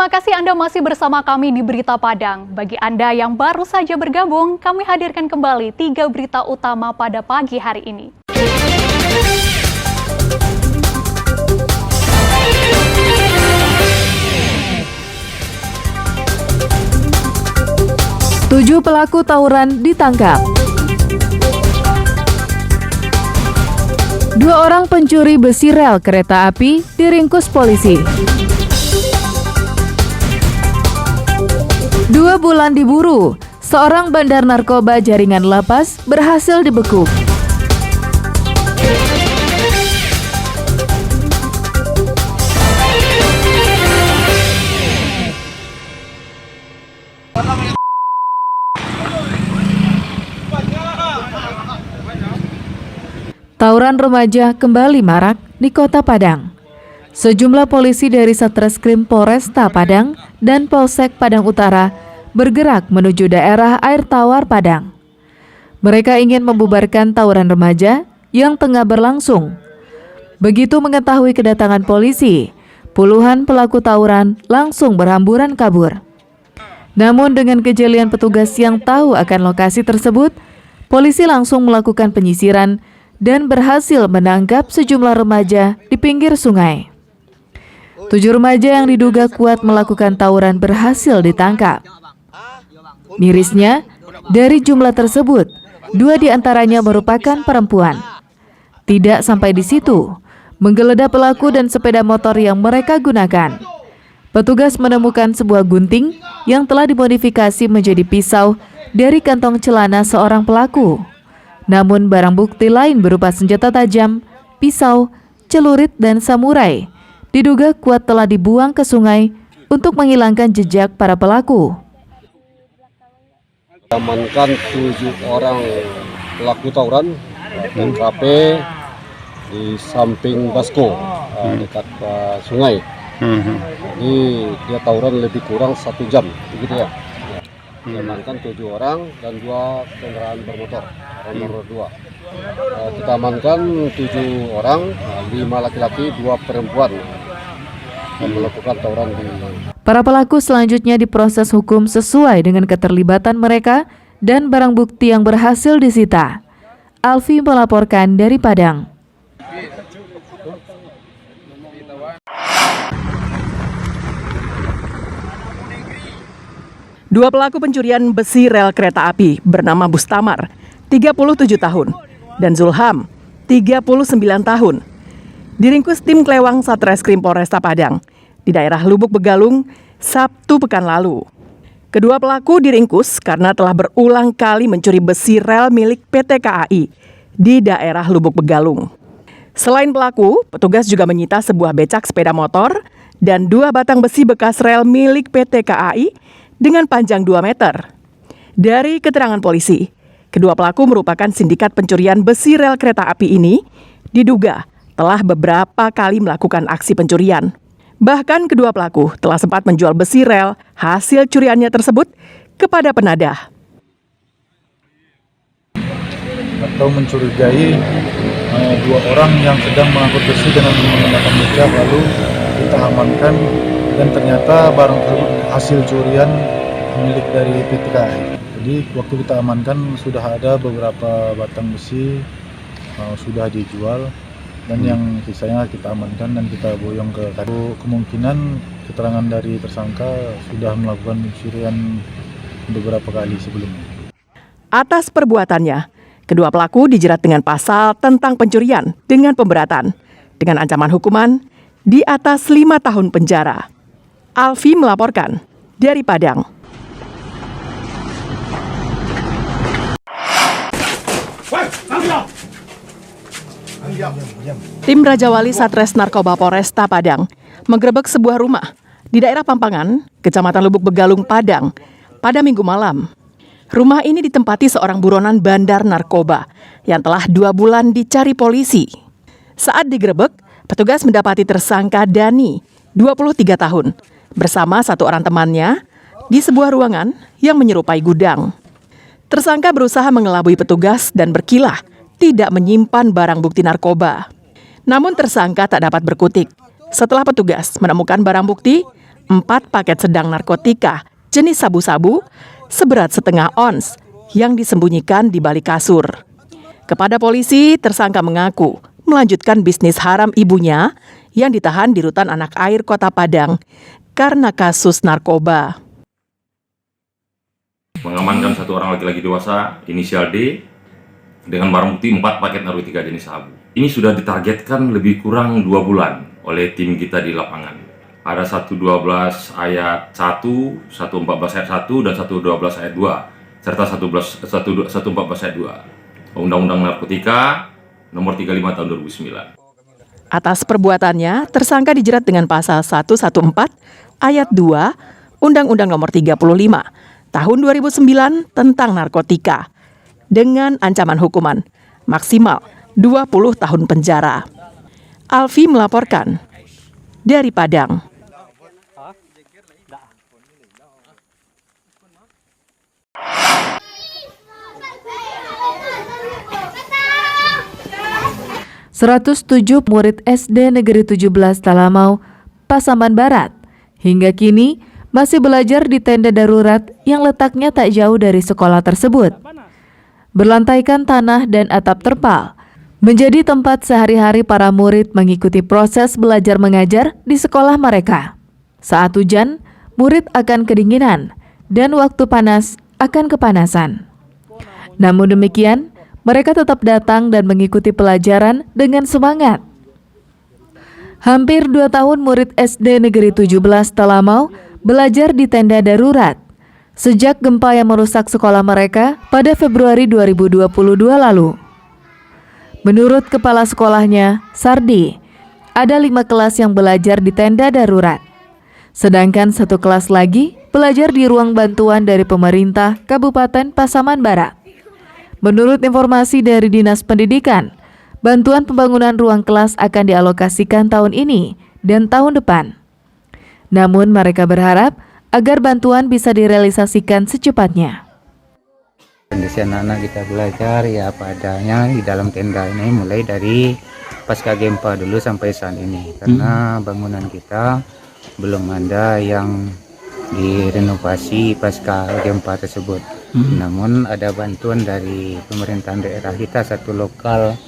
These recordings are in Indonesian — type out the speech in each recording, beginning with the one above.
Terima kasih Anda masih bersama kami di Berita Padang. Bagi Anda yang baru saja bergabung, kami hadirkan kembali 3 berita utama pada pagi hari ini. Tujuh pelaku tawuran ditangkap. 2 orang pencuri besi rel kereta api diringkus polisi. 2 bulan diburu, seorang bandar narkoba jaringan lapas berhasil dibekuk. Tawuran remaja kembali marak di Kota Padang. Sejumlah polisi dari Satreskrim Polresta Padang dan Polsek Padang Utara bergerak menuju daerah Air Tawar Padang. Mereka ingin membubarkan tawuran remaja yang tengah berlangsung. Begitu mengetahui kedatangan polisi, puluhan pelaku tawuran langsung berhamburan kabur. Namun dengan kejelian petugas yang tahu akan lokasi tersebut, polisi langsung melakukan penyisiran dan berhasil menangkap sejumlah remaja di pinggir sungai. 7 remaja yang diduga kuat melakukan tawuran berhasil ditangkap. Mirisnya, dari jumlah tersebut, 2 diantaranya merupakan perempuan. Tidak sampai di situ, menggeledah pelaku dan sepeda motor yang mereka gunakan. Petugas menemukan sebuah gunting yang telah dimodifikasi menjadi pisau dari kantong celana seorang pelaku. Namun barang bukti lain berupa senjata tajam, pisau, celurit, dan samurai diduga kuat telah dibuang ke sungai untuk menghilangkan jejak para pelaku. Amankan 7 orang pelaku tawuran TKP di samping Basko dekat sungai. Jadi dia tawuran lebih kurang 1 jam, begitu ya. Diamankan 7 orang dan 2 kendaraan bermotor nomor 2. Kita amankan 7 orang, 5 laki-laki, 2 perempuan yang melakukan tawuran di. Para pelaku selanjutnya diproses hukum sesuai dengan keterlibatan mereka dan barang bukti yang berhasil disita. Alfi melaporkan dari Padang. Dua pelaku pencurian besi rel kereta api bernama Bustamar, 37 tahun, dan Zulham, 39 tahun, diringkus tim Klewang Satreskrim Polresta Padang di daerah Lubuk Begalung, Sabtu pekan lalu. Kedua pelaku diringkus karena telah berulang kali mencuri besi rel milik PT KAI di daerah Lubuk Begalung. Selain pelaku, petugas juga menyita sebuah becak sepeda motor dan 2 batang besi bekas rel milik PT KAI dengan panjang 2 meter. Dari keterangan polisi, kedua pelaku merupakan sindikat pencurian besi rel kereta api ini diduga telah beberapa kali melakukan aksi pencurian. Bahkan kedua pelaku telah sempat menjual besi rel hasil curiannya tersebut kepada penadah. Atau mencurigai 2 orang yang sedang mengangkut besi dengan menggunakan becak, lalu kita amankan dan ternyata barang tersebut hasil curian milik dari PT KAI. Jadi waktu kita amankan sudah ada beberapa batang besi sudah dijual dan yang sisanya kita amankan dan kita boyong ke KAI. Kemungkinan keterangan dari tersangka sudah melakukan pencurian beberapa kali sebelumnya. Atas perbuatannya, kedua pelaku dijerat dengan pasal tentang pencurian dengan pemberatan dengan ancaman hukuman di atas 5 tahun penjara. Alfi melaporkan dari Padang. Tim Raja Wali Satres Narkoba Polresta Padang menggerebek sebuah rumah di daerah Pampangan, Kecamatan Lubuk Begalung, Padang pada Minggu malam. Rumah ini ditempati seorang buronan bandar narkoba yang telah 2 bulan dicari polisi. Saat digerebek, petugas mendapati tersangka Dani, 23 tahun, bersama 1 orang temannya di sebuah ruangan yang menyerupai gudang. Tersangka berusaha mengelabui petugas dan berkilah tidak menyimpan barang bukti narkoba. Namun tersangka tak dapat berkutik. Setelah petugas menemukan barang bukti 4 paket sedang narkotika jenis sabu-sabu seberat setengah ons yang disembunyikan di balik kasur. Kepada polisi, tersangka mengaku melanjutkan bisnis haram ibunya yang ditahan di Rutan Anak Air Kota Padang karena kasus narkoba. Mengamankan satu orang laki-laki dewasa inisial D dengan barang bukti 4 paket narkotika jenis sabu. Ini sudah ditargetkan lebih kurang 2 bulan oleh tim kita di lapangan. Ada 112 ayat 1, 114 ayat 1, dan 112 ayat 2, serta 114 ayat 2. Undang-Undang Narkotika Nomor 35 Tahun 2009. Atas perbuatannya, tersangka dijerat dengan pasal 114 ayat 2 Undang-Undang Nomor 35 Tahun 2009 tentang narkotika dengan ancaman hukuman maksimal 20 tahun penjara. Alfi melaporkan dari Padang. ...107 murid SD Negeri 17 Talamau, Pasaman Barat, hingga kini masih belajar di tenda darurat yang letaknya tak jauh dari sekolah tersebut. Berlantaikan tanah dan atap terpal, menjadi tempat sehari-hari para murid mengikuti proses belajar mengajar di sekolah mereka. Saat hujan, murid akan kedinginan, dan waktu panas akan kepanasan. Namun demikian, mereka tetap datang dan mengikuti pelajaran dengan semangat. Hampir 2 tahun murid SD Negeri 17 Talamau belajar di tenda darurat sejak gempa yang merusak sekolah mereka pada Februari 2022 lalu. Menurut kepala sekolahnya, Sardi, ada 5 kelas yang belajar di tenda darurat. Sedangkan 1 kelas lagi belajar di ruang bantuan dari pemerintah Kabupaten Pasaman Barat. Menurut informasi dari Dinas Pendidikan, bantuan pembangunan ruang kelas akan dialokasikan tahun ini dan tahun depan. Namun mereka berharap agar bantuan bisa direalisasikan secepatnya. Kondisi anak-anak kita belajar ya apa adanya di dalam tenda ini, mulai dari pasca gempa dulu sampai saat ini. Karena bangunan kita belum ada yang direnovasi pasca gempa tersebut. Namun ada bantuan dari pemerintahan daerah kita, 1 lokal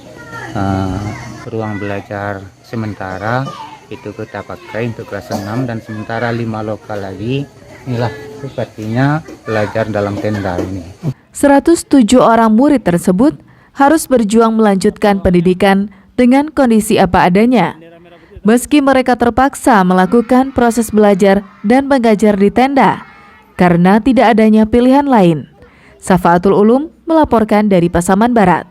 ruang belajar sementara itu kita pakai untuk kelas 6, dan sementara 5 lokal lagi inilah sepertinya belajar dalam tenda ini. 107 orang murid tersebut harus berjuang melanjutkan pendidikan dengan kondisi apa adanya. Meski mereka terpaksa melakukan proses belajar dan mengajar di tenda karena tidak adanya pilihan lain. Safaatul Ulum melaporkan dari Pasaman Barat.